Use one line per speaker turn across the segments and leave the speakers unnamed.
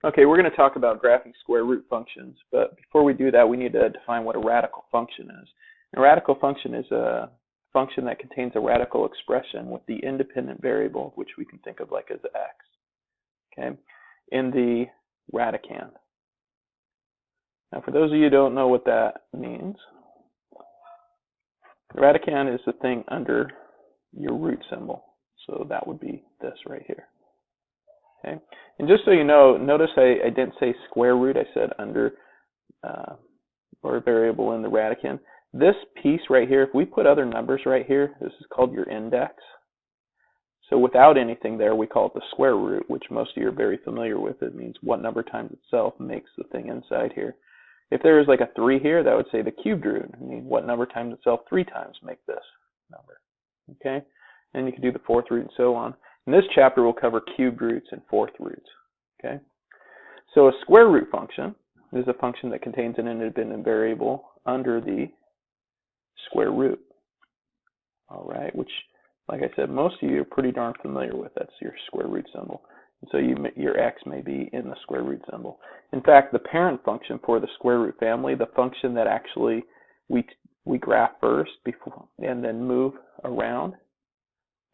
Okay, we're going to talk about graphing square root functions, but before we do that, we need to define what a radical function is. A radical function is a function that contains a radical expression with the independent variable, which we can think of like as x, okay, in the radicand. Now, for those of you who don't know what that means, the radicand is the thing under your root symbol, so that would be this right here. Okay, and just so you know, notice I didn't say square root, I said under or variable in the radicand. This piece right here, if we put other numbers right here, this is called your index. So without anything there, we call it the square root, which most of you are very familiar with. It means what number times itself makes the thing inside here. If there was like a 3 here, that would say the cubed root. I mean, what number times itself 3 times make this number. Okay, and you can do the fourth root and so on. In this chapter, we'll cover cubed roots and fourth roots. Okay, so a square root function is a function that contains an independent variable under the square root. All right, which, like I said, most of you are pretty darn familiar with. That's your square root symbol. And so your x may be in the square root symbol. In fact, the parent function for the square root family, the function that actually we graph first before and then move around,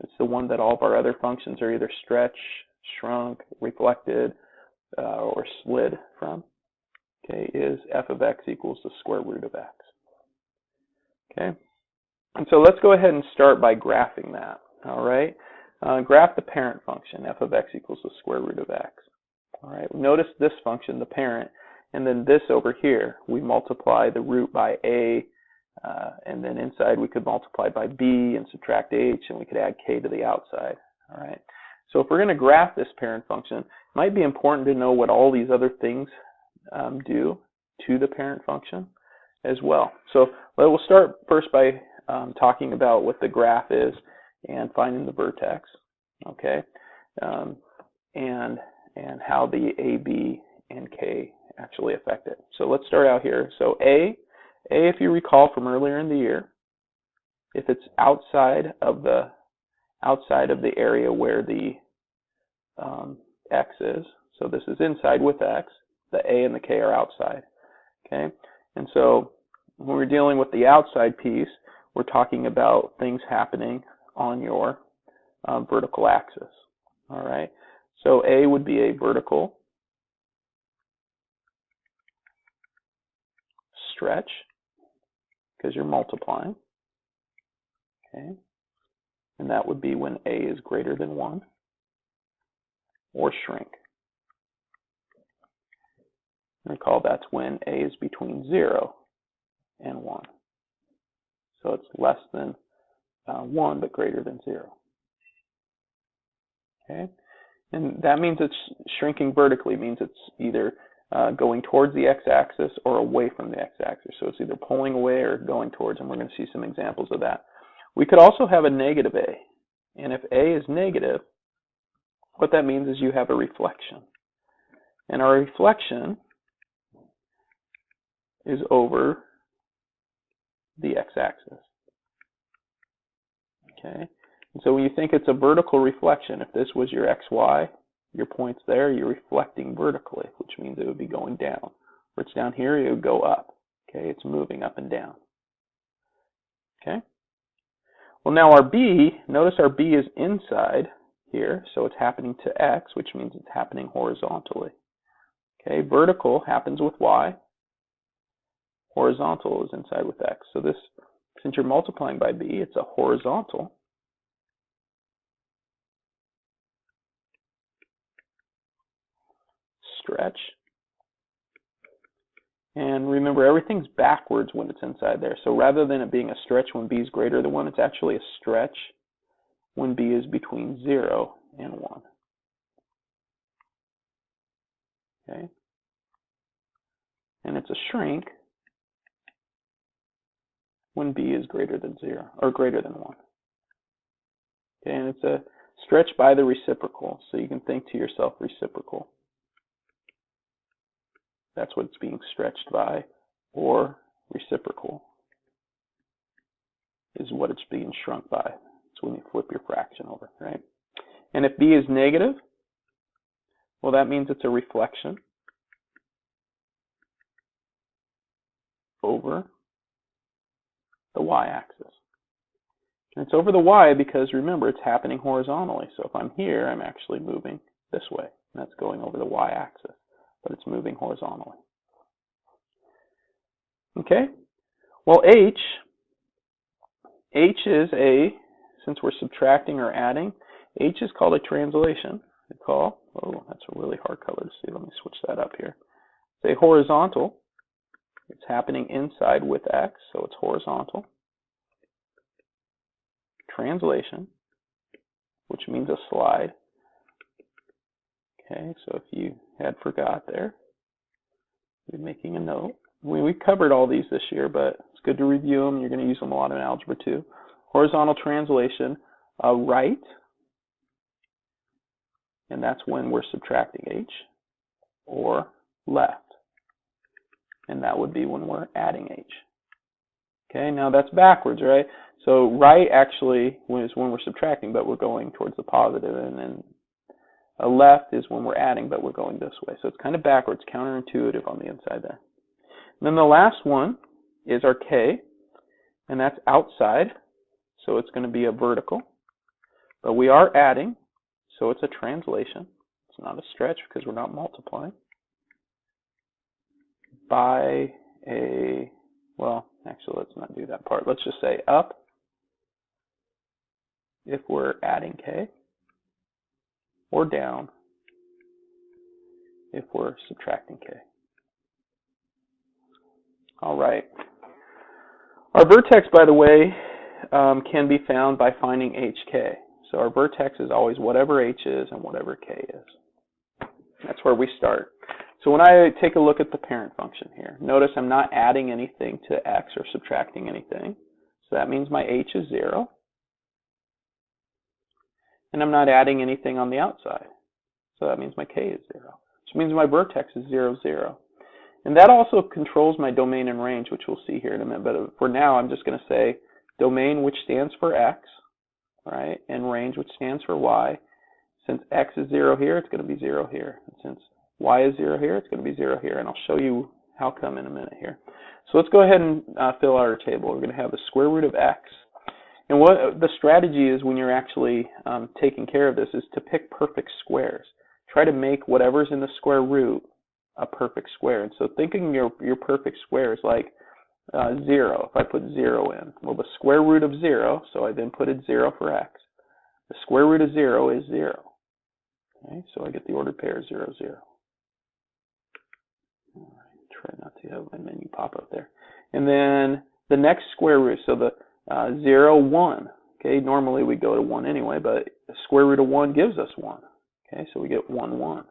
it's the one that all of our other functions are either stretched, shrunk, reflected, or slid from. Okay, is f of x equals the square root of x. Okay, and so let's go ahead and start by graphing that. All right, graph the parent function, f of x equals the square root of x. All right, notice this function, the parent, and then this over here, we multiply the root by a, and then inside we could multiply by b and subtract h, and we could add k to the outside. All right, so if we're going to graph this parent function, it might be important to know what all these other things do to the parent function as well. So we'll start first by talking about what the graph is and finding the vertex, okay, and how the a, b, and k actually affect it. So let's start out here. So a, if you recall from earlier in the year, if it's outside of the area where the x is, so this is inside with x, the a and the k are outside. Okay, and so when we're dealing with the outside piece, we're talking about things happening on your vertical axis. All right, so a would be a vertical stretch because you're multiplying. Okay, and that would be when a is greater than 1, or shrink. Recall that's when a is between 0 and 1. So it's less than 1 but greater than 0. Okay, and that means it's shrinking vertically, means it's either going towards the x-axis or away from the x-axis. So it's either pulling away or going towards, and we're going to see some examples of that. We could also have a negative a, and if a is negative, what that means is you have a reflection. And our reflection is over the x-axis. Okay, and so when you think it's a vertical reflection, if this was your xy, your points there, you're reflecting vertically, which means it would be going down. Where it's down here, it would go up. Okay, it's moving up and down. Okay, well now our b, notice our b is inside here, so it's happening to x, which means it's happening horizontally. Okay, vertical happens with y. Horizontal is inside with x. So this, since you're multiplying by b, it's a horizontal stretch. And remember, everything's backwards when it's inside there. So rather than it being a stretch when b is greater than 1, it's actually a stretch when b is between 0 and 1. Okay? And it's a shrink when b is greater than 0, or greater than 1. Okay, and it's a stretch by the reciprocal, so you can think to yourself reciprocal. That's what it's being stretched by, or reciprocal is what it's being shrunk by. It's when you flip your fraction over, right? And if b is negative, Well, that means it's a reflection over the y-axis. And it's over the y because, remember, it's happening horizontally. So if I'm here, I'm actually moving this way. And that's going over the y-axis, but it's moving horizontally. Okay? Well, H is since we're subtracting or adding, H is called a translation. Oh, that's a really hard color to see. Let me switch that up here. It's a horizontal. It's happening inside with X, so it's horizontal. Translation, which means a slide. Okay, so if you had forgot there, you're making a note. We covered all these this year, but it's good to review them. You're going to use them a lot in Algebra 2. Horizontal translation, right, and that's when we're subtracting H, or left, and that would be when we're adding H. Okay, now that's backwards, right? So right actually is when we're subtracting, but we're going towards the positive, and then a left is when we're adding, but we're going this way. So it's kind of backwards, counterintuitive on the inside there. And then the last one is our K, and that's outside, so it's going to be a vertical. But we are adding, so it's a translation. It's not a stretch because we're not multiplying. By a, well, actually, let's not do that part. Let's just say up if we're adding K, or down if we're subtracting K. All right. Our vertex, by the way, can be found by finding HK. So our vertex is always whatever H is and whatever K is. That's where we start. So when I take a look at the parent function here, notice I'm not adding anything to X or subtracting anything. So that means my H is 0. And I'm not adding anything on the outside. So that means my K is 0. Which means my vertex is 0, 0. And that also controls my domain and range, which we'll see here in a minute. But for now, I'm just going to say domain, which stands for X, right? And range, which stands for Y. Since X is 0 here, it's going to be 0 here. And since Y is 0 here, it's going to be 0 here. And I'll show you how come in a minute here. So let's go ahead and fill out our table. We're going to have the square root of X. And what the strategy is when you're actually taking care of this is to pick perfect squares. Try to make whatever's in the square root a perfect square. And so thinking your perfect square is like 0. If I put 0 in, well, the square root of 0, so I then put it 0 for X. The square root of 0 is 0. Okay, so I get the ordered pair 0, 0. All right, try not to have my menu pop up there. And then the next square root, so the 0, 1. Okay, normally we go to 1 anyway, but the square root of 1 gives us 1. Okay, so we get 1, 1.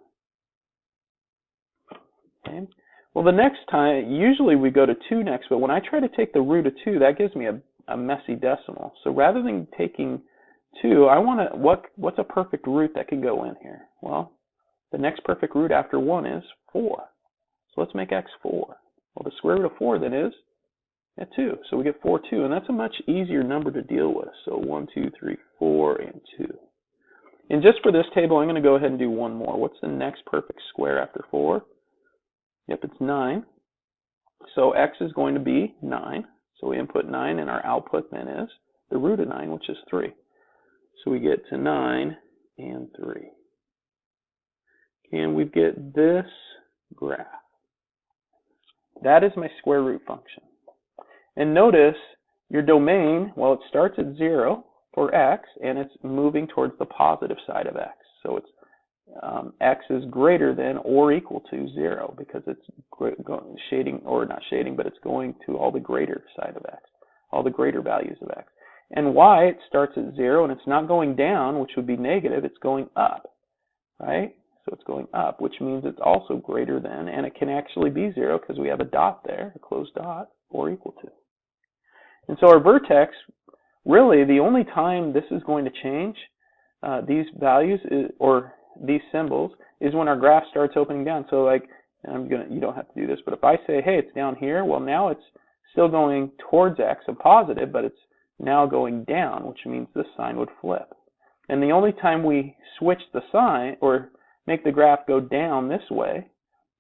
Okay. Well, the next time, usually we go to 2 next, but when I try to take the root of 2, that gives me a messy decimal. So rather than taking 2, I want to, what's a perfect root that can go in here? Well, the next perfect root after 1 is 4. So let's make X 4. Well, the square root of 4 then is 2. So we get 4, 2, and that's a much easier number to deal with. So 1, 2, 3, 4, and 2. And just for this table, I'm going to go ahead and do one more. What's the next perfect square after 4? Yep, it's 9. So X is going to be 9. So we input 9, and our output then is the root of 9, which is 3. So we get to 9 and 3. And we get this graph. That is my square root function. And notice your domain, well, it starts at 0 for X, and it's moving towards the positive side of X. So it's X is greater than or equal to 0 because it's shading, or not shading, but it's going to all the greater side of X, all the greater values of X. And Y, it starts at 0, and it's not going down, which would be negative, it's going up, right? So it's going up, which means it's also greater than, and it can actually be 0 because we have a dot there, a closed dot, or equal to. And so our vertex, really the only time this is going to change these values or these symbols is when our graph starts opening down. So like, you don't have to do this, but if I say, hey, it's down here, well, now it's still going towards X, a positive, but it's now going down, which means this sign would flip. And the only time we switch the sign, or make the graph go down this way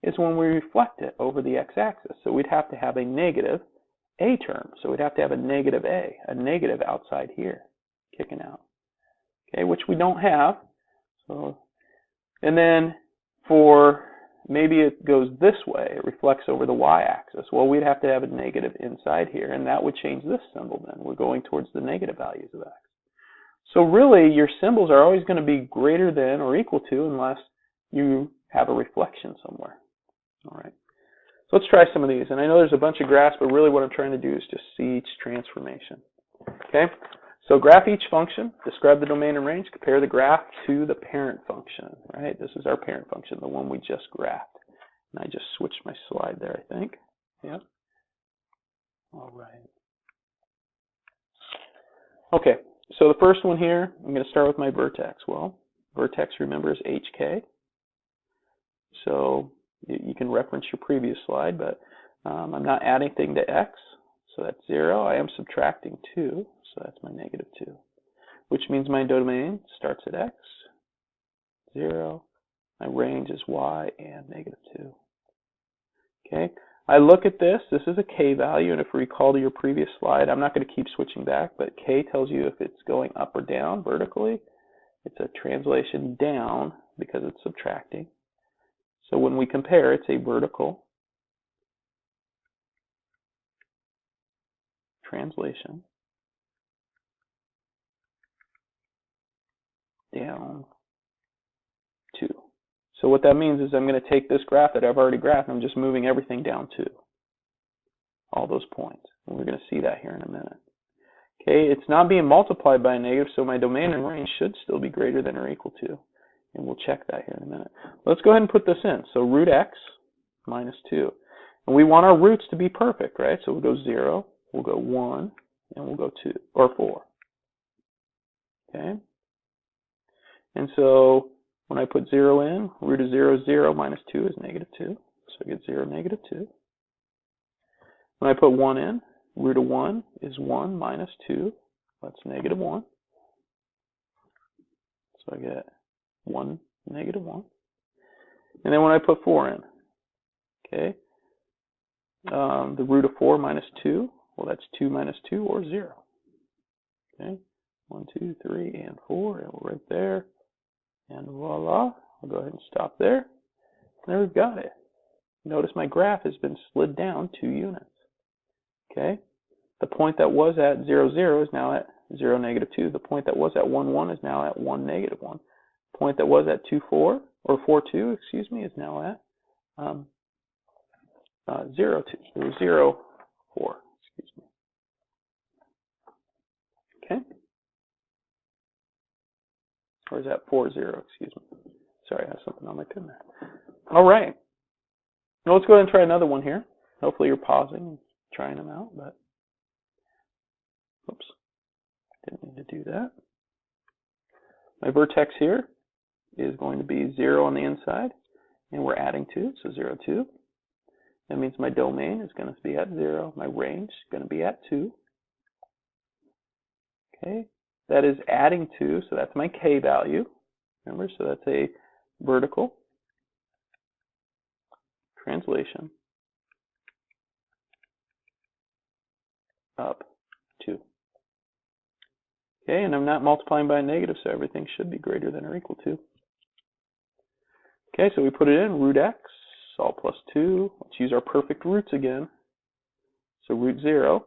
is when we reflect it over the x-axis. So we'd have to have a negative a term. So we'd have to have a negative outside here, kicking out. Okay, which we don't have. So, and then for maybe it goes this way, it reflects over the y-axis. Well, we'd have to have a negative inside here, and that would change this symbol then. We're going towards the negative values of x. So really, your symbols are always going to be greater than or equal to unless you have a reflection somewhere. All right. So let's try some of these. And I know there's a bunch of graphs, but really what I'm trying to do is just see each transformation. Okay. So graph each function, describe the domain and range, compare the graph to the parent function, right? This is our parent function, the one we just graphed. And I just switched my slide there, I think. Yeah. All right. Okay, so the first one here, I'm going to start with my vertex. Well, vertex, remember, is HK. So you can reference your previous slide, but I'm not adding anything to x, so that's 0. I am subtracting 2. So that's my negative 2, which means my domain starts at x, 0. My range is y and negative 2. Okay, I look at this. This is a k value, and if you recall to your previous slide, I'm not going to keep switching back, but k tells you if it's going up or down vertically. It's a translation down because it's subtracting. So when we compare, it's a vertical translation. Down 2. So what that means is I'm going to take this graph that I've already graphed and I'm just moving everything down 2. All those points. And we're going to see that here in a minute. Okay, it's not being multiplied by a negative, so my domain and range should still be greater than or equal to. And we'll check that here in a minute. Let's go ahead and put this in. So root x minus 2. And we want our roots to be perfect, right? So we'll go 0, we'll go 1, and we'll go 2, or 4. Okay? And so when I put 0 in, root of 0 is 0, minus 2 is negative 2. So I get 0, negative 2. When I put 1 in, root of 1 is 1 minus 2. That's negative 1. So I get 1, negative 1. And then when I put 4 in, okay, the root of 4 minus 2, well, that's 2 minus 2, or 0. Okay, 1, 2, 3, and 4, and we're right there. And voila, I'll go ahead and stop there. There we've got it. Notice my graph has been slid down 2 units. Okay, the point that was at 0, 0 is now at 0, negative 2. The point that was at 1, 1 is now at 1, negative 1. The point that was at 2, 4, or 4, 2, excuse me, is now at 0, 2, or 0, 4, excuse me. Okay. Or is that 4, 0, excuse me. Sorry, I have something on my pen there. All right. Now let's go ahead and try another one here. Hopefully you're pausing and trying them out, but oops, didn't need to do that. My vertex here is going to be 0 on the inside, and we're adding 2, so 0, 2. That means my domain is going to be at 0. My range is going to be at 2. Okay, that is adding 2, so that's my k value. Remember, so that's a vertical translation up 2. Okay, and I'm not multiplying by a negative, so everything should be greater than or equal to. Okay, so we put it in, root x, all plus 2. Let's use our perfect roots again. So root 0,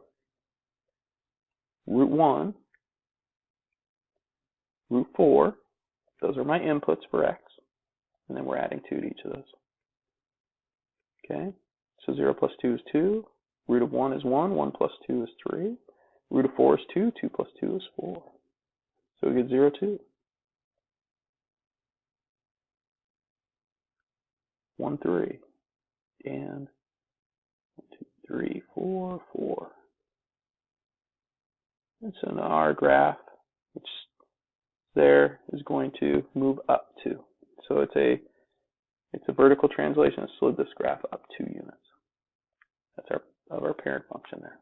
root 1, root 4. Those are my inputs for x. And then we're adding 2 to each of those. Okay, so 0 plus 2 is 2. Root of 1 is 1. 1 plus 2 is 3. Root of 4 is 2. 2 plus 2 is 4. So we get 0, 2. 1, 3. And 1, 2, 3, 4, 4. And so now our graph, which there, is going to move up 2. So it's a vertical translation that slid this graph up 2 units. That's our parent function there.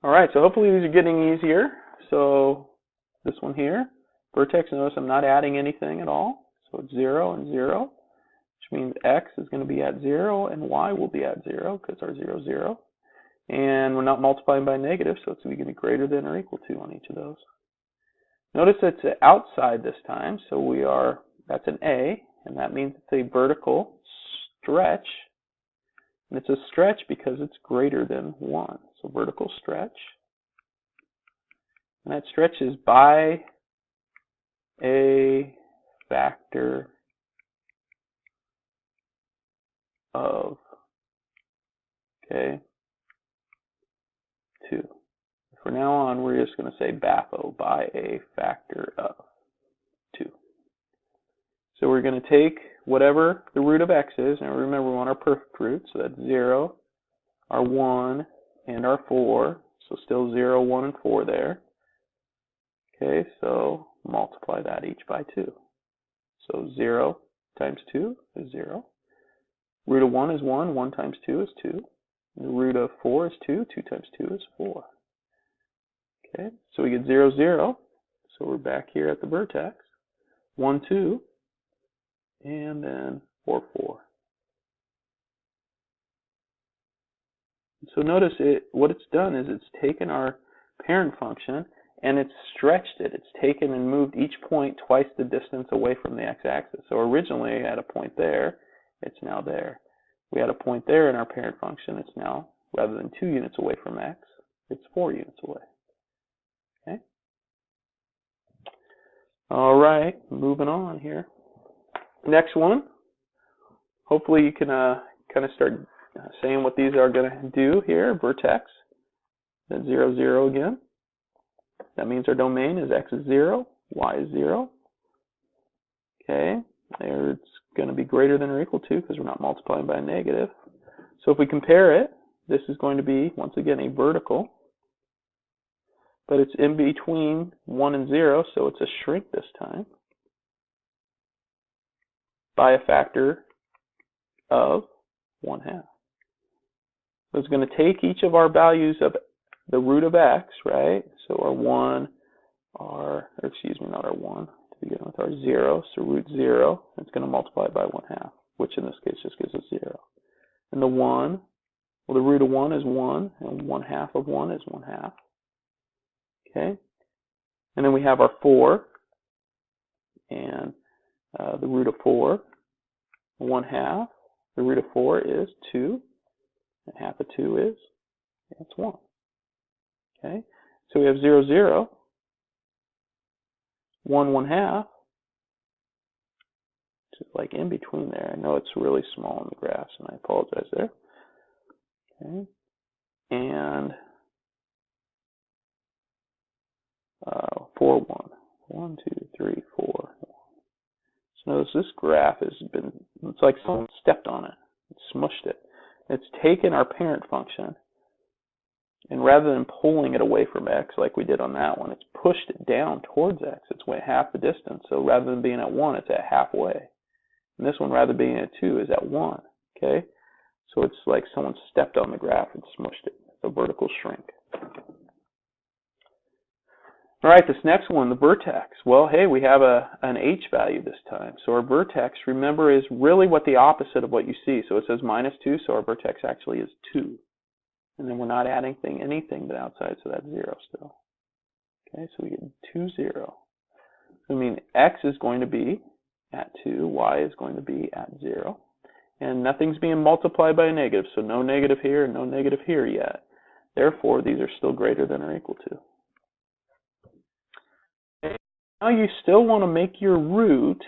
All right, so hopefully these are getting easier. So this one here, vertex, notice I'm not adding anything at all. So it's 0 and 0, which means x is going to be at 0 and y will be at 0 because our 0 is 0. And we're not multiplying by negative, so it's going to be greater than or equal to on each of those. Notice it's outside this time, so that's an A, and that means it's a vertical stretch. And it's a stretch because it's greater than 1. So vertical stretch. And that stretch is by a factor of, okay, 2. From now on, we're just going to say BAFO, by a factor of 2. So we're going to take whatever the root of x is, and remember we want our perfect root, so that's 0, our 1, and our 4, so still 0, 1, and 4 there. Okay, so multiply that each by 2. So 0 times 2 is 0. Root of 1 is 1, 1 times 2 is 2. And the root of 4 is 2, 2 times 2 is 4. Okay, so we get 0, 0. So we're back here at the vertex. 1, 2, and then 4, 4. So notice what it's done is it's taken our parent function and it's stretched it. It's taken and moved each point twice the distance away from the x-axis. So originally at a point there, it's now there. We had a point there in our parent function. It's now, rather than 2 units away from x, it's 4 units away. Okay. All right, moving on here. Next one. Hopefully you can kind of start saying what these are going to do here. Vertex. That's 0, 0 again. That means our domain is x is 0, y is 0. Okay, there it's going to be greater than or equal to because we're not multiplying by a negative. So if we compare it, this is going to be, once again, a vertical. But it's in between 1 and 0, so it's a shrink this time by a factor of 1/2. So it's going to take each of our values of the root of x, right? So our 1, not our 1, to begin with, our 0, so root 0, it's going to multiply it by 1/2, which in this case just gives us 0. And the 1, well, the root of 1 is 1, and 1/2 of 1 is 1/2. Okay? And then we have our 4, and the root of 4, 1/2. The root of 4 is 2, and half of 2 is, it's 1. Okay, so we have 0, 0, 1, 1/2, just like in between there. I know it's really small in the graphs, and I apologize there. Okay, and 4, 1. 1, 2, 3, 4. So notice this graph has been, it's like someone stepped on it. It smushed it. It's taken our parent function, and rather than pulling it away from x like we did on that one, it's pushed it down towards x. It's way half the distance. So rather than being at 1, it's at halfway. And this one, rather than being at 2, is at 1. Okay? So it's like someone stepped on the graph and smushed it. It's a vertical shrink. All right, this next one, the vertex. Well, hey, we have an h value this time. So our vertex, remember, is really what the opposite of what you see. So it says -2, so our vertex actually is 2. And then we're not adding anything to the outside, so that's 0 still. Okay, so we get 2, 0. So I mean, x is going to be at 2, y is going to be at 0. And nothing's being multiplied by a negative, so no negative here and no negative here yet. Therefore, these are still greater than or equal to. Okay. Now you still want to make your root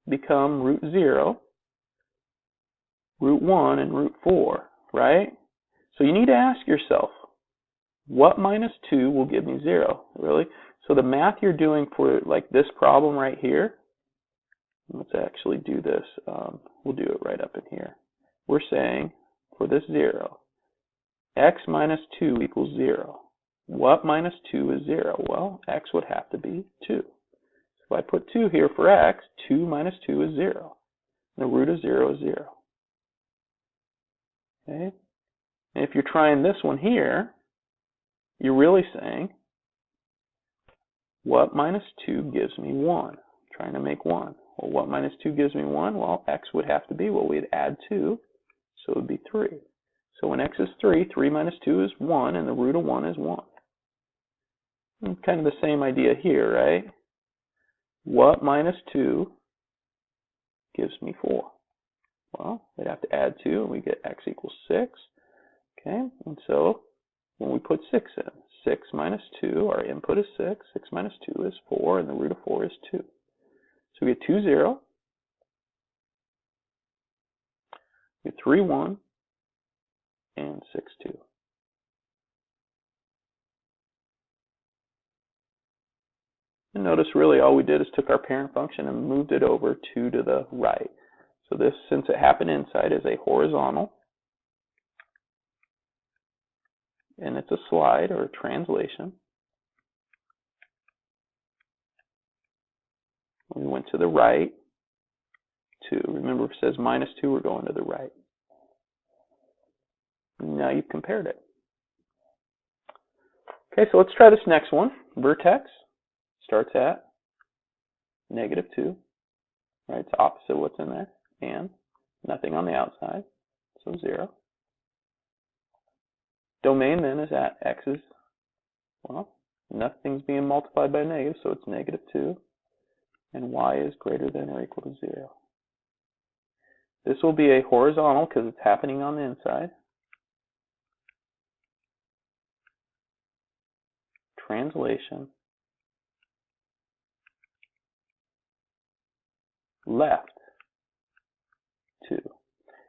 become root 0, root 1, and root 4, right? So you need to ask yourself, what -2 will give me 0? Really? So the math you're doing for like this problem right here, let's actually do this. We'll do it right up in here. We're saying for this 0, x -2 equals 0. What -2 is 0? Well, x would have to be 2. So if I put 2 here for x, 2 minus 2 is 0. And the root of 0 is 0. Okay? And if you're trying this one here, you're really saying, what -2 gives me 1? I'm trying to make 1. Well, what minus 2 gives me 1? Well, x would have to be, well, we'd add 2, so it would be 3. So when x is 3, 3 minus 2 is 1, and the root of 1 is 1. And kind of the same idea here, right? What minus 2 gives me 4? Well, we'd have to add 2, and we get x equals 6. Okay, and so when we put 6 in, 6 minus 2, our input is 6. 6 minus 2 is 4, and the root of 4 is 2. So we get 2, 0. We get 3, 1, and 6, 2. And notice really all we did is took our parent function and moved it over 2 to the right. So this, since it happened inside, is a horizontal. And it's a slide or a translation. We went to the right. 2. Remember, if it says minus 2, we're going to the right. Now you've compared it. Okay, so let's try this next one. Vertex starts at negative 2. Right, it's opposite of what's in there. And nothing on the outside, so 0. Domain then is at x is, well, nothing's being multiplied by negative, so it's negative 2. And y is greater than or equal to 0. This will be a horizontal because it's happening on the inside. Translation. Left 2.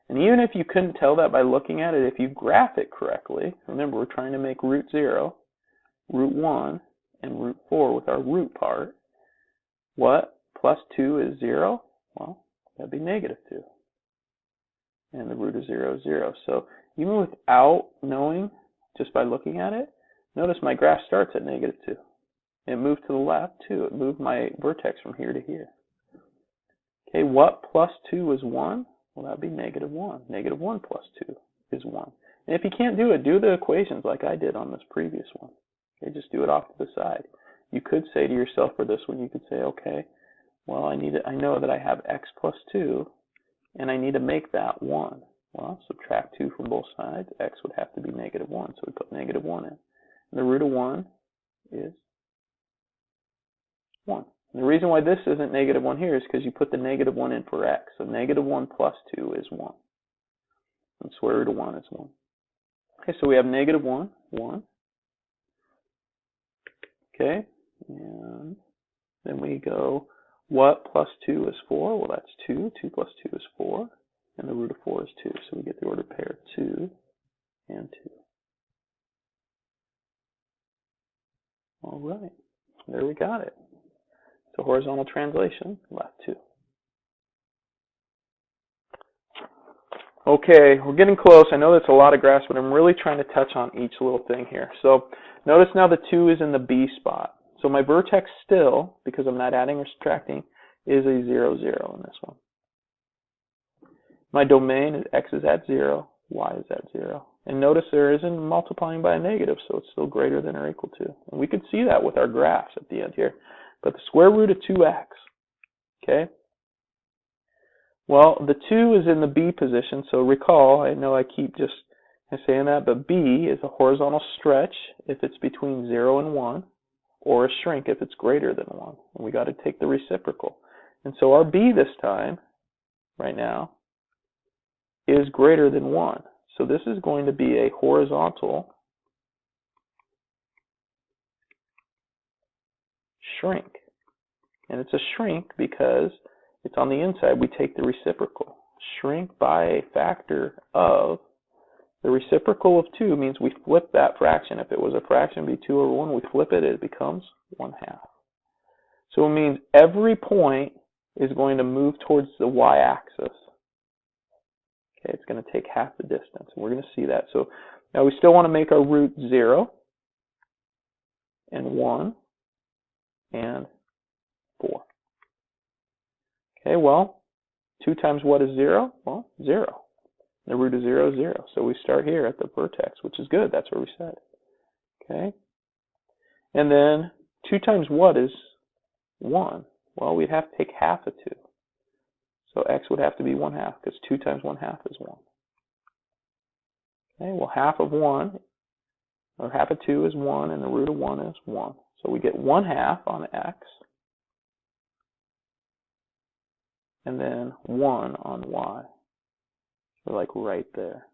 And even if you couldn't tell that by looking at it, if you graph it correctly, remember we're trying to make root 0, root 1, and root 4 with our root part. What plus 2 is 0? Well, that'd be negative 2. And the root of 0 is 0. So even without knowing, just by looking at it, notice my graph starts at negative 2. It moved to the left too. It moved my vertex from here to here. Okay, what plus 2 is 1? Well, that would be negative 1. Negative 1 plus 2 is 1. And if you can't do it, do the equations like I did on this previous one. Okay, just do it off to the side. You could say to yourself for this one, you could say, okay, well, I know that I have x plus 2, and I need to make that 1. Well, subtract 2 from both sides. X would have to be negative 1, so we put negative 1 in. And the root of 1 is 1. And the reason why this isn't negative 1 here is because you put the negative 1 in for x. So negative 1 plus 2 is 1. And square root of 1 is 1. Okay, so we have negative 1, 1. Okay, and then we go, what plus 2 is 4? Well, that's 2. 2 plus 2 is 4. And the root of 4 is 2. So we get the ordered pair 2 and 2. All right, there we got it. So horizontal translation, left 2. Okay, we're getting close. I know that's a lot of graphs, but I'm really trying to touch on each little thing here. So notice now the 2 is in the B spot. So my vertex still, because I'm not adding or subtracting, is a 0, 0 in this one. My domain is x is at 0, y is at 0. And notice there isn't multiplying by a negative, so it's still greater than or equal to. And we could see that with our graphs at the end here. But the square root of 2x, okay? Well, the 2 is in the B position, so recall, I know I keep just saying that, but B is a horizontal stretch if it's between 0 and 1, or a shrink if it's greater than 1. And we got to take the reciprocal. And so our B this time, right now, is greater than 1. So this is going to be a horizontal shrink. And it's a shrink because it's on the inside. We take the reciprocal. Shrink by a factor of, the reciprocal of 2 means we flip that fraction. If it was a fraction, it'd be 2 over 1. We flip it, it becomes 1/2. So it means every point is going to move towards the y-axis. Okay, it's going to take half the distance. And we're going to see that. So now we still want to make our root 0 and 1 and 4. Okay, well, 2 times what is 0? Well, 0. The root of 0 is 0. So we start here at the vertex, which is good. That's where we said. Okay. And then 2 times what is 1? Well, we'd have to take half of 2. So x would have to be 1/2 because 2 times 1/2 is 1. Okay, well half of 1, or half of 2 is 1, and the root of 1 is 1. So we get 1/2 on x, and then 1 on y. So like right there.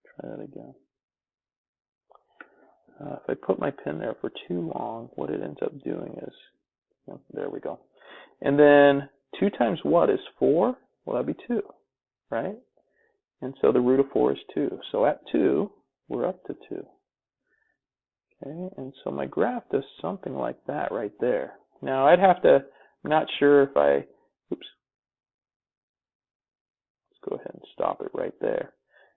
Try that again. If I put my pen there for too long, what it ends up doing is, there we go. And then 2 times what is 4? Well, that'd be 2, right? And so the root of 4 is 2. So at 2, we're up to 2. Okay, and so my graph does something like that right there. Now I'd have to, I'm not sure if I, oops. Let's go ahead and stop it right there.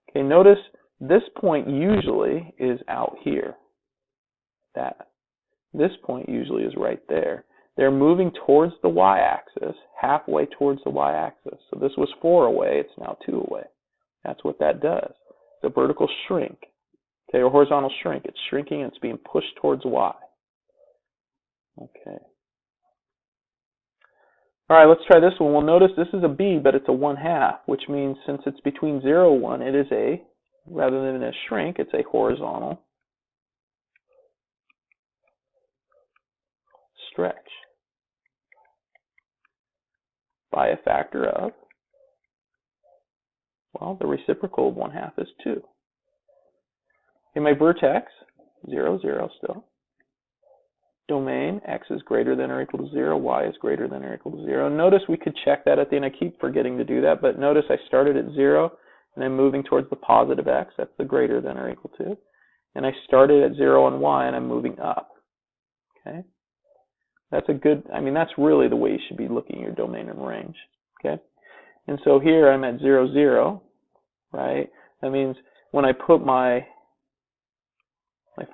Okay, notice this point usually is out here. This point usually is right there. They're moving towards the y-axis, halfway towards the y-axis. So this was 4 away, it's now 2 away. That's what that does. The vertical shrink, okay, or horizontal shrink. It's shrinking and it's being pushed towards y. Okay. All right, let's try this one. Well, notice this is a b, but it's a 1/2, which means since it's between 0 and 1, it is a, rather than a shrink, it's a horizontal stretch by a factor of, well, the reciprocal of 1/2 is 2. In my vertex, 0, 0 still. Domain, x is greater than or equal to 0, y is greater than or equal to 0. Notice we could check that at the end. I keep forgetting to do that, but notice I started at 0, and I'm moving towards the positive x. That's the greater than or equal to. And I started at 0 on y, and I'm moving up. Okay? That's a good, I mean, that's really the way you should be looking at your domain and range. Okay? And so here I'm at 0, 0, right? That means when I put my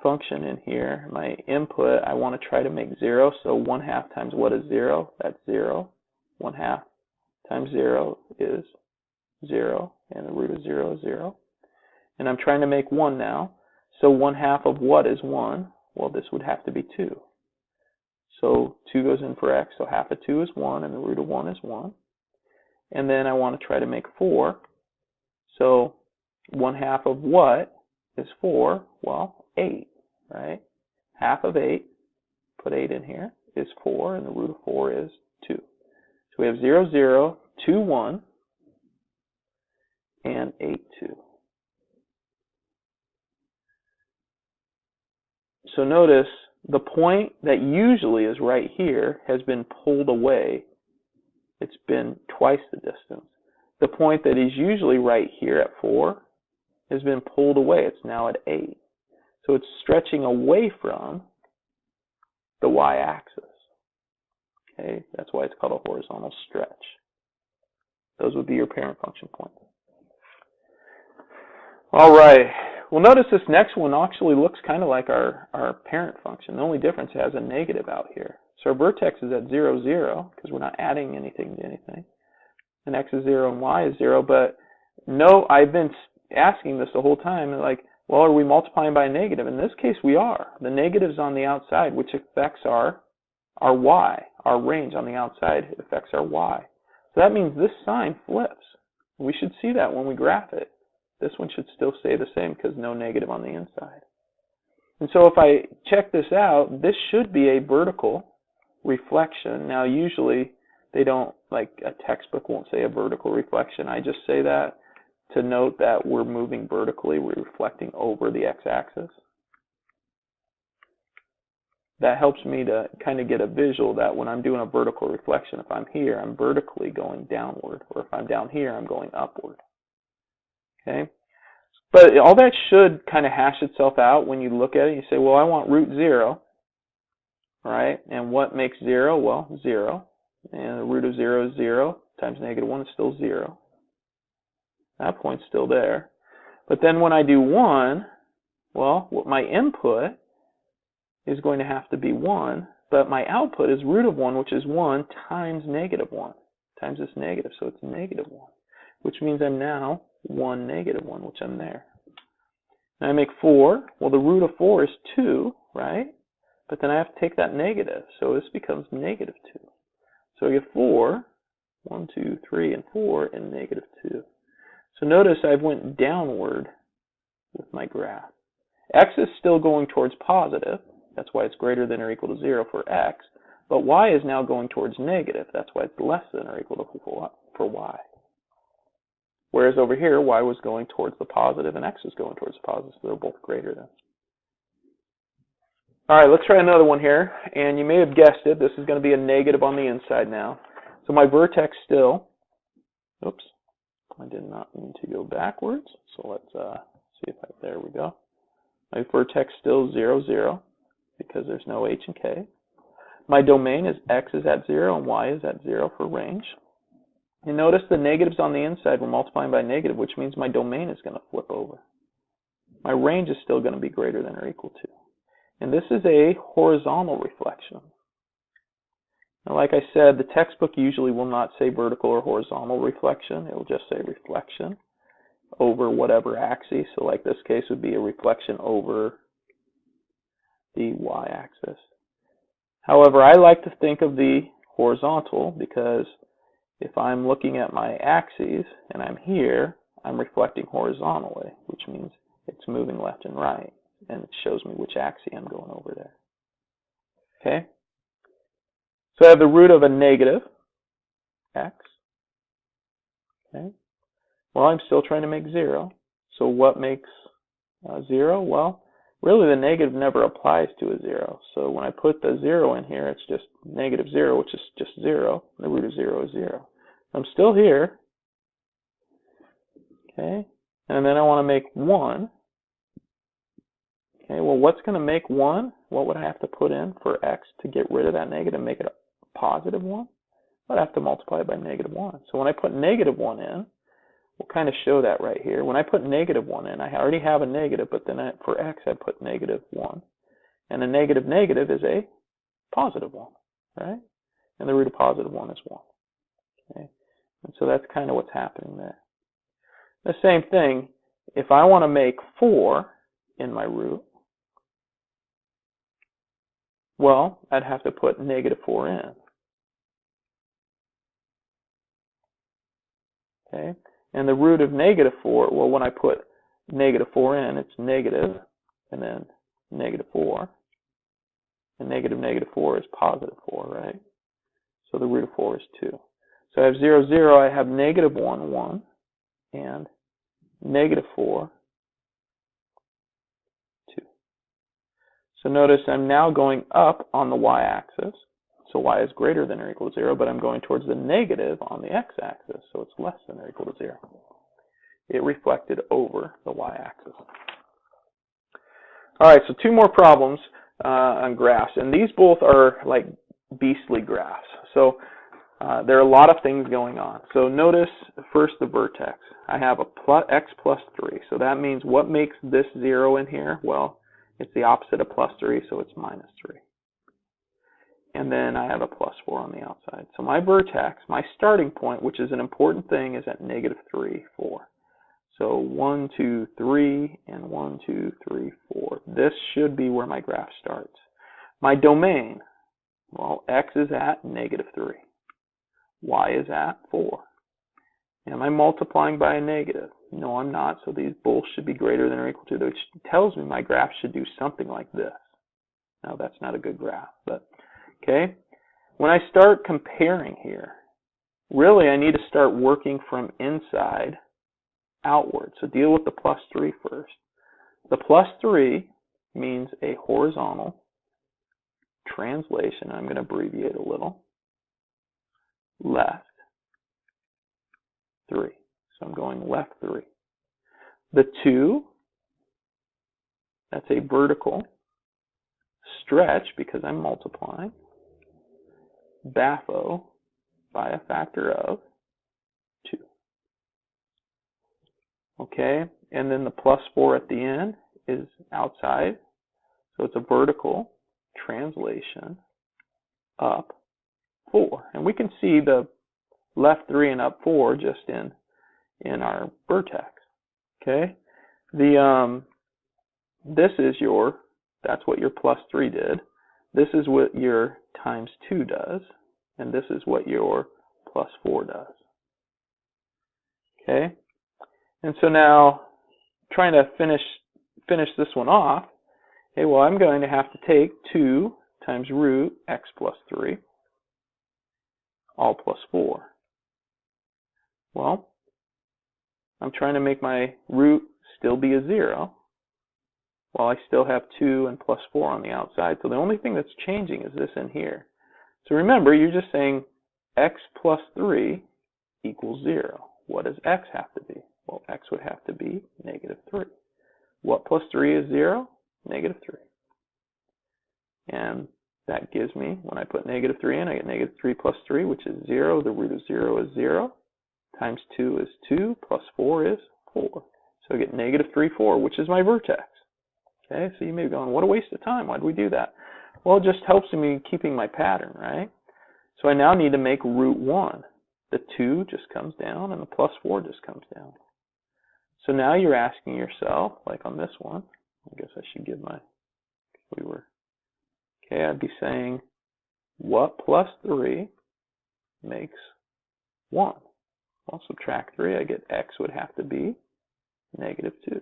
function in here, my input, I want to try to make 0. So 1/2 times what is 0? That's 0. 1/2 times 0 is 0. And the root of 0 is 0. And I'm trying to make 1 now. So 1/2 of what is 1? Well, this would have to be 2. So 2 goes in for x. So half of 2 is 1. And the root of 1 is 1. And then I want to try to make 4. So 1/2 of what is 4? Well, 8, right? Half of 8, put 8 in here, is 4, and the root of 4 is 2. So we have 0, 0, 2, 1, and 8, 2. So notice the point that usually is right here has been pulled away. It's been twice the distance. The point that is usually right here at 4 has been pulled away. It's now at 8. So it's stretching away from the y-axis. Okay, that's why it's called a horizontal stretch. Those would be your parent function points. All right. Well, notice this next one actually looks kind of like our parent function. The only difference, it has a negative out here. So our vertex is at 0, 0, because we're not adding anything to anything. And x is 0 and y is 0. But no, I've been asking this the whole time, like, well, are we multiplying by a negative? In this case, we are. The negative's on the outside, which affects our y. Our range on the outside affects our y. So that means this sign flips. We should see that when we graph it. This one should still stay the same because no negative on the inside. And so if I check this out, this should be a vertical reflection. Now, usually they don't, like a textbook won't say a vertical reflection. I just say that to note that we're moving vertically, we're reflecting over the x-axis. That helps me to kind of get a visual that when I'm doing a vertical reflection, if I'm here, I'm vertically going downward, or if I'm down here, I'm going upward. Okay? But all that should kind of hash itself out when you look at it. You say, well, I want root 0, right? And what makes 0? Well, 0. And the root of 0 is 0 times negative 1 is still 0. That point's still there. But then when I do 1, well, my input is going to have to be 1, but my output is root of 1, which is 1 times negative 1, times this negative, so it's negative 1, which means I'm now 1, negative 1, which I'm there. And I make 4. Well, the root of 4 is 2, right? But then I have to take that negative, so this becomes negative 2. So I get 4 1, 2, 3, and 4, and negative 2. So notice I've went downward with my graph. X is still going towards positive. That's why it's greater than or equal to 0 for X. But Y is now going towards negative. That's why it's less than or equal to for Y. Whereas over here, Y was going towards the positive and X was going towards the positive, so they're both greater than. All right, let's try another one here. And you may have guessed it. This is going to be a negative on the inside now. So my vertex still, oops, I did not mean to go backwards. So let's see if there we go. My vertex still 0, 0, because there's no H and K. My domain is X is at 0 and Y is at 0 for range. And notice the negatives on the inside we're multiplying by negative, which means my domain is going to flip over. My range is still going to be greater than or equal to. And this is a horizontal reflection. Now, like I said, the textbook usually will not say vertical or horizontal reflection. It will just say reflection over whatever axis. So like this case would be a reflection over the y-axis. However, I like to think of the horizontal because if I'm looking at my axes and I'm here, I'm reflecting horizontally, which means it's moving left and right, and it shows me which axis I'm going over there. Okay? So I have the root of a negative x. Okay? Well, I'm still trying to make 0. So what makes 0? Well, really the negative never applies to a 0. So when I put the 0 in here, it's just negative 0, which is just 0. The root of 0 is 0. I'm still here. Okay? And then I want to make 1. Okay, well, what's going to make 1? What would I have to put in for x to get rid of that negative and make it a positive 1? I'd have to multiply by negative 1. So when I put negative 1 in, we'll kind of show that right here. When I put negative 1 in, I already have a negative, but then for x, I put negative 1. And a negative negative is a positive 1, right? And the root of positive 1 is 1. Okay? And so that's kind of what's happening there. The same thing, if I want to make 4 in my root, well, I'd have to put negative 4 in. Okay? And the root of negative 4, well, when I put negative 4 in, it's negative, and then negative 4. And negative negative 4 is positive 4, right? So the root of 4 is 2. So I have 0, 0, I have negative 1, 1, and negative 4, 2. So notice I'm now going up on the y-axis. So y is greater than or equal to 0, but I'm going towards the negative on the x-axis, so it's less than or equal to 0. It reflected over the y-axis. All right, so 2 more problems on graphs, and these both are like beastly graphs. So there are a lot of things going on. So notice first the vertex. I have a x plus 3, so that means what makes this 0 in here? Well, it's the opposite of plus 3, so it's minus 3. And then I have a plus 4 on the outside. So my vertex, my starting point, which is an important thing, is at negative 3, 4. So 1, 2, 3, and 1, 2, 3, 4. This should be where my graph starts. My domain, well, x is at negative 3. Y is at 4. Am I multiplying by a negative? No, I'm not. So these both should be greater than or equal to, which tells me my graph should do something like this. Now, that's not a good graph, but okay. When I start comparing here, really I need to start working from inside outward. So deal with the plus 3 first. The plus 3 means a horizontal translation. I'm going to abbreviate a little. Left 3. So I'm going left 3. The 2, that's a vertical stretch because I'm multiplying. Bafo by a factor of 2. Okay, and then the plus 4 at the end is outside. So it's a vertical translation up 4. And we can see the left 3 and up 4 just in our vertex. Okay, this is that's what your plus 3 did. This is what your times 2 does, and this is what your plus 4 does. Okay? And so now, trying to finish this one off, okay, well, I'm going to have to take 2 times root x plus 3, all plus 4. Well, I'm trying to make my root still be a 0, while I still have 2 and plus 4 on the outside. So the only thing that's changing is this in here. So remember, you're just saying x plus 3 equals 0. What does x have to be? Well, x would have to be negative 3. What plus 3 is 0? Negative 3. And that gives me, when I put negative 3 in, I get negative 3 plus 3, which is 0. The root of 0 is 0. Times 2 is 2, plus 4 is 4. So I get negative 3, 4, which is my vertex. Okay, so you may be going, what a waste of time. Why did we do that? Well, it just helps me keeping my pattern, right? So I now need to make root 1. The 2 just comes down, and the plus 4 just comes down. So now you're asking yourself, like on this one, I guess I should give my, okay, I'd be saying, what plus 3 makes 1? Well, subtract 3, I get x would have to be negative 2.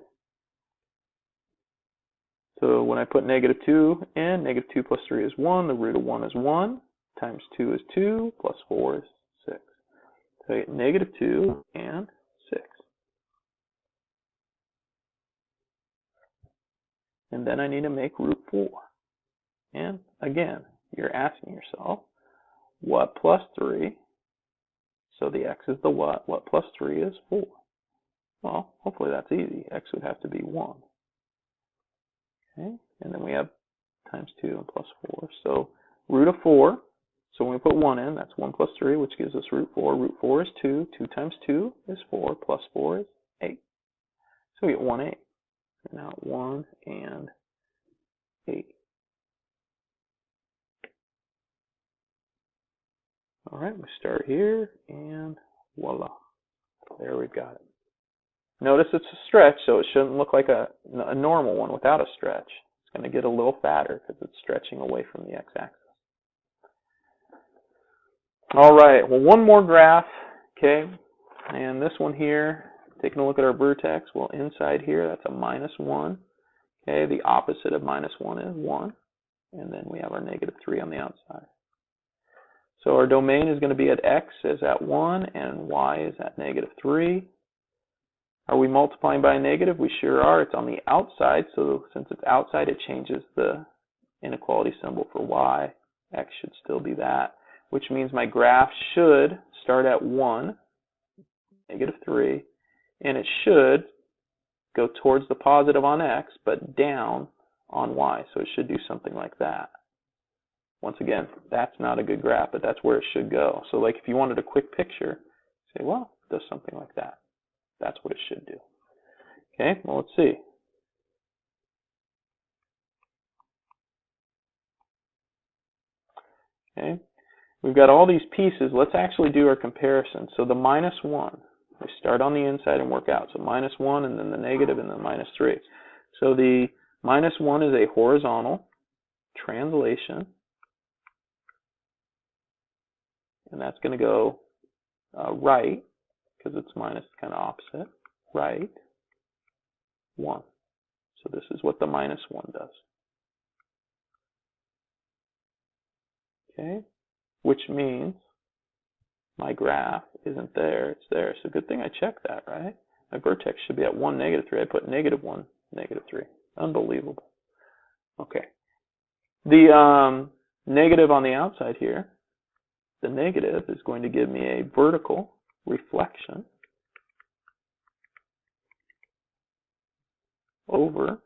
So when I put negative 2 in, negative 2 plus 3 is 1. The root of 1 is 1. Times 2 is 2. Plus 4 is 6. So I get negative 2 and 6. And then I need to make root 4. And again, you're asking yourself, what plus 3? So the x is the what? What plus 3 is 4? Well, hopefully that's easy. X would have to be 1. Okay, and then we have times 2 and plus 4. So root of 4, so when we put 1 in, that's 1 plus 3, which gives us root 4. Root 4 is 2. 2 times 2 is 4, plus 4 is 8. So we get 1, 8. And now 1 and 8. All right, we start here, and voila. There we've got it. Notice it's a stretch, so it shouldn't look like a normal one without a stretch. It's going to get a little fatter because it's stretching away from the x-axis. All right, well, one more graph, okay? And this one here, taking a look at our vertex, well, inside here, that's a minus 1. Okay, the opposite of minus 1 is 1. And then we have our negative 3 on the outside. So our domain is going to be at x is at 1, and y is at negative 3. Are we multiplying by a negative? We sure are. It's on the outside, so since it's outside, it changes the inequality symbol for y. X should still be that, which means my graph should start at 1, negative 3, and it should go towards the positive on x, but down on y. So it should do something like that. Once again, that's not a good graph, but that's where it should go. So like if you wanted a quick picture, say, well, it does something like that. That's what it should do. Okay, well, let's see. Okay, we've got all these pieces. Let's actually do our comparison. So the minus 1, we start on the inside and work out. So minus 1 and then the negative and then minus 3. So the minus 1 is a horizontal translation. And that's going to go right, because it's minus kind of opposite, right, 1. So this is what the minus 1 does. Okay, which means my graph isn't there, it's there. So good thing I checked that, right? My vertex should be at 1, negative 3. I put negative 1, negative 3. Unbelievable. Okay. The negative on the outside here, the negative is going to give me a vertical reflection over,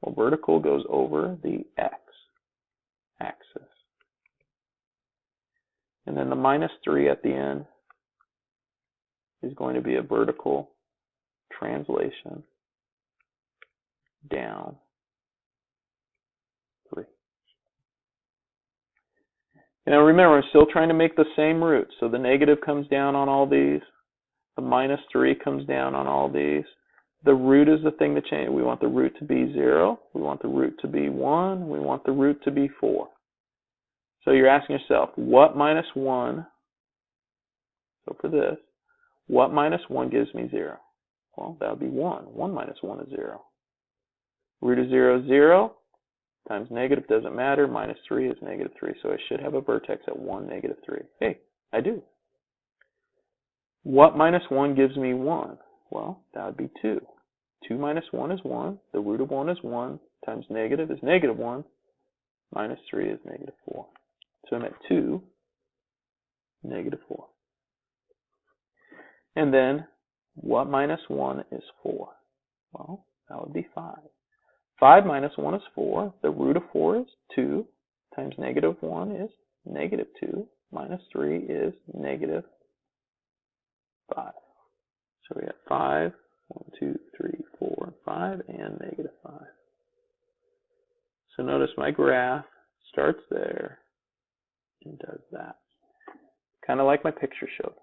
well, vertical goes over the x-axis. And then the minus 3 at the end is going to be a vertical translation down 3. Now remember, I'm still trying to make the same root. So the negative comes down on all these. The minus 3 comes down on all these. The root is the thing to change. We want the root to be 0. We want the root to be 1. We want the root to be 4. So you're asking yourself, what minus 1 So for this, what minus 1 gives me 0? Well, that would be 1. 1 minus 1 is 0. Root of 0 is 0. Times negative doesn't matter. Minus 3 is negative 3. So I should have a vertex at 1, negative 3. Hey, I do. What minus 1 gives me 1? Well, that would be 2. 2 minus 1 is 1. The root of 1 is 1. Times negative is negative 1. Minus 3 is negative 4. So I'm at 2, negative 4. And then, what minus 1 is 4? Well, that would be 5. 5 minus 1 is 4. The root of 4 is 2. Times negative 1 is negative 2. Minus 3 is negative 5. So we have 5, 1, 2, 3, 4, 5, and negative 5. So notice my graph starts there and does that. Kind of like my picture showed.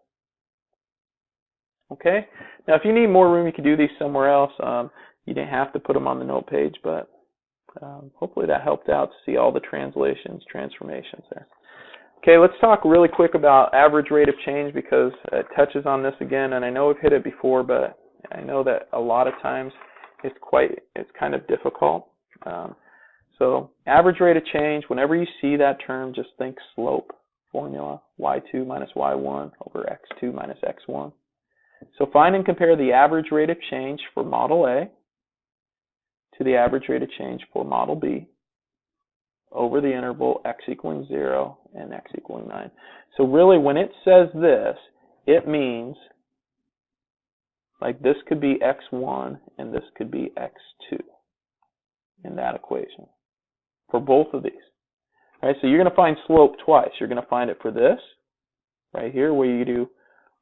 Okay? Now, if you need more room, you can do these somewhere else. You didn't have to put them on the note page, but hopefully that helped out to see all the translations, transformations there. Okay, let's talk really quick about average rate of change because it touches on this again, and I know we've hit it before, but I know that a lot of times it's kind of difficult. So average rate of change, whenever you see that term, just think slope formula, y2 minus y1 over x2 minus x1. So find and compare the average rate of change for model A to the average rate of change for model B over the interval x equaling 0 and x equaling 9. So really when it says this, it means like this could be x1 and this could be x2 in that equation for both of these. All right, so you're going to find slope twice. You're going to find it for this right here where you do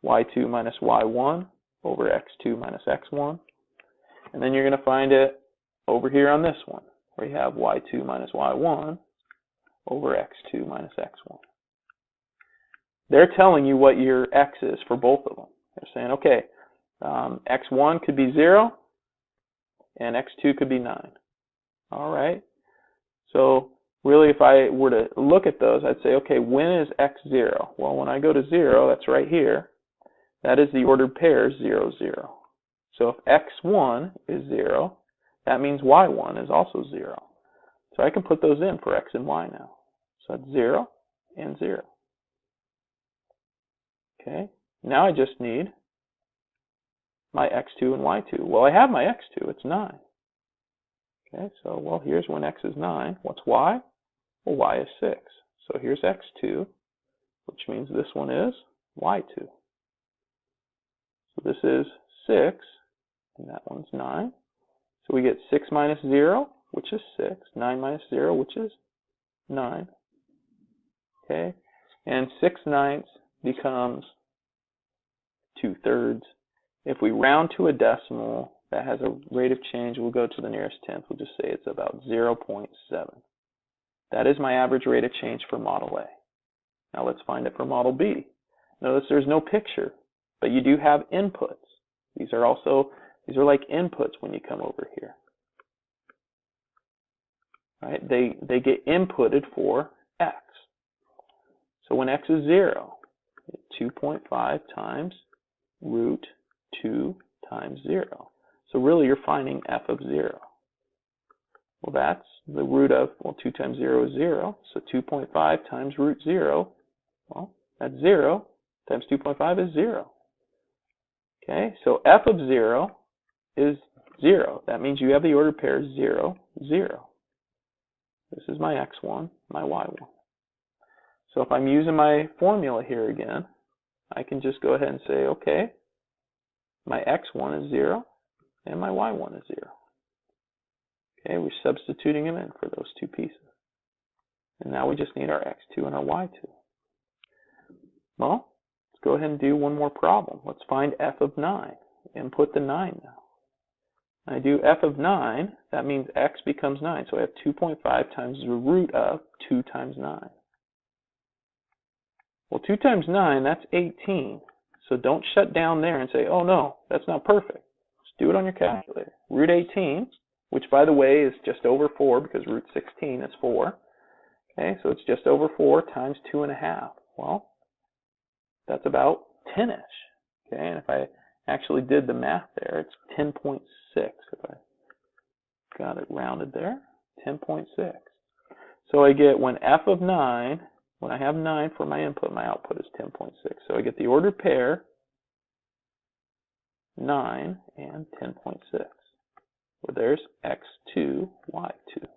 y2 minus y1 over x2 minus x1. And then you're going to find it over here on this one where you have y2 minus y1 over x2 minus x1. They're telling you what your x is for both of them. They're saying, okay, x1 could be 0 and x2 could be 9. All right. So really if I were to look at those, I'd say, okay, when is x 0? Well, when I go to 0, that's right here. That is the ordered pair 0, 0. So if x1 is 0, that means y1 is also 0. So I can put those in for x and y now. So that's 0 and 0. Okay, now I just need my x2 and y2. Well, I have my x2, it's 9. Okay, so well, here's when x is 9. What's y? Well, y is 6. So here's x2, which means this one is y2. So this is 6, and that one's 9. So we get 6 minus 0, which is 6. 9 minus 0, which is 9. Okay, and 6/9 becomes 2/3. If we round to a decimal that has a rate of change, we'll go to the nearest tenth. We'll just say it's about 0.7. That is my average rate of change for model A. Now let's find it for model B. Notice there's no picture, but you do have inputs. These are like inputs when you come over here. Right? They get inputted for x. So when x is 0, 2.5 times root 2 times 0. So really you're finding f of 0. Well, that's the root of, well, 2 times 0 is 0. So 2.5 times root 0, well, that's 0 times 2.5 is 0. Okay, so f of 0 is 0. That means you have the ordered pair 0, 0. This is my x1, my y1. So if I'm using my formula here again, I can just go ahead and say, okay, my x1 is 0 and my y1 is 0. Okay, we're substituting them in for those two pieces. And now we just need our x2 and our y2. Well, let's go ahead and do one more problem. Let's find f of 9. Input the 9 now. I do f of 9, that means x becomes 9. So I have 2.5 times the root of 2 times 9. Well, 2 times 9, that's 18. So don't shut down there and say, oh no, that's not perfect. Just do it on your calculator. Root 18, which by the way is just over 4 because root 16 is 4. Okay, so it's just over 4 times 2.5. Well, that's about 10-ish. Okay, and if I actually did the math there, it's 10.6. If I got it rounded there, 10.6. So I get when f of 9, when I have 9 for my input, my output is 10.6. So I get the ordered pair, 9, and 10.6. Well, there's x2, y2.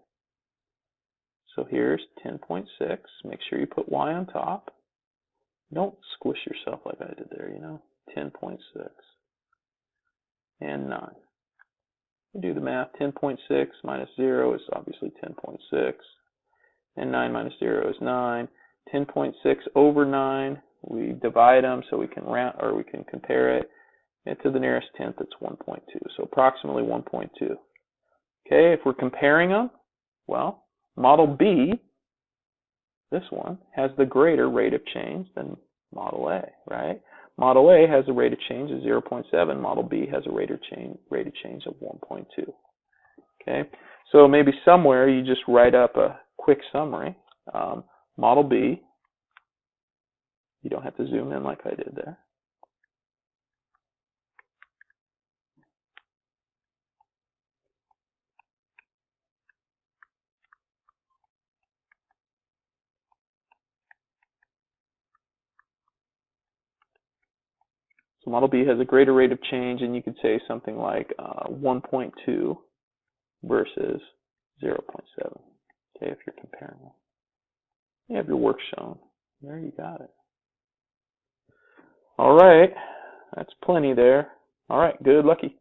So here's 10.6. Make sure you put y on top. Don't squish yourself like I did there, 10.6 and 9. We do the math. 10.6 minus 0 is obviously 10.6. And 9 minus 0 is 9. 10.6 over 9, we divide them so we can round, or we can compare it. And to the nearest tenth, it's 1.2. So approximately 1.2. Okay, if we're comparing them, well, Model B, this one, has the greater rate of change than Model A, right? Model A has a rate of change of 0.7. Model B has a rate of change of 1.2. Okay, so maybe somewhere you just write up a quick summary. Model B, you don't have to zoom in like I did there. So Model B has a greater rate of change, and you could say something like 1.2 versus 0.7. Okay, if you're comparing them. You have your work shown. There you got it. All right, that's plenty there. All right, good lucky.